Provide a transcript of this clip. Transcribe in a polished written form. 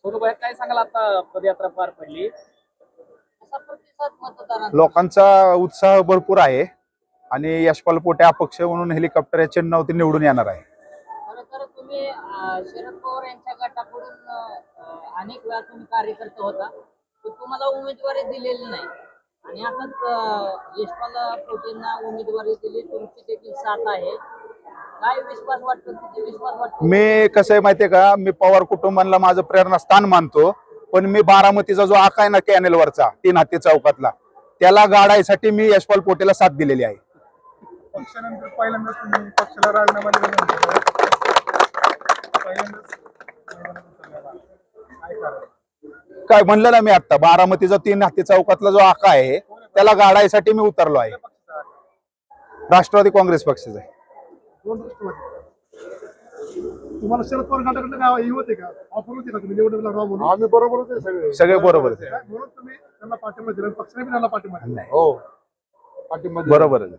बरोबर काय सांगाल, आता पदयात्रा पार पडली, असा प्रतिसाद मतदारांचा? लोकांचा उत्साह भरपूर आहे आणि यशपाल पोटे अपक्ष म्हणून हेलिकॉप्टर या चिन्हावरती निवडून येणार आहे. खरं तर तुम्ही शरद पवार यांच्या गटाकडून अनेक वेळा तुम्ही कार्यकर्ता होता, तर तुम्हाला उमेदवारी दिलेली नाही आणि आता यशपाल पोटेंना उमेदवारी दिली, तुमची देखील साथ आहे. काय विश्वास वाटतो, किती विश्वास वाटतो? मी कसं आहे माहितीये का, मी पवार कुटुंबाला माझं प्रेरणास्थान मानतो, पण मी बारामतीचा जो आका आहे ना कॅनेलवरचा 3 हत्ती चौकातला, त्याला गाडायसाठी मी यशपाल पोटेला साथ दिलेली आहे. पक्षानंतर पहिल्यांदाच तुम्ही पक्षाला राजीनामा दिल्यानंतर पहिल्यांदाच काय कारण? काय म्हणलं ना मी आता, बारामतीचा 3 हत्ती चौकातला जो आका आहे त्याला गाडायसाठी मी उतरलो आहे. राष्ट्रवादी काँग्रेस पक्षाचा आहे. दोन राष्ट्रवादी. तुम्हाला शरद पवार गटाकडे काय हे होते का, ऑफर होती का तुम्ही निवडणुकीला राहा म्हणून? आम्ही बरोबरच आहे सगळे बरोबरच आहे. म्हणून तुम्ही त्यांना पाठिंबा दिला, पक्षाने बी त्यांना पाठिंबा दिला. हो पाठिंबा बरोबर आहे.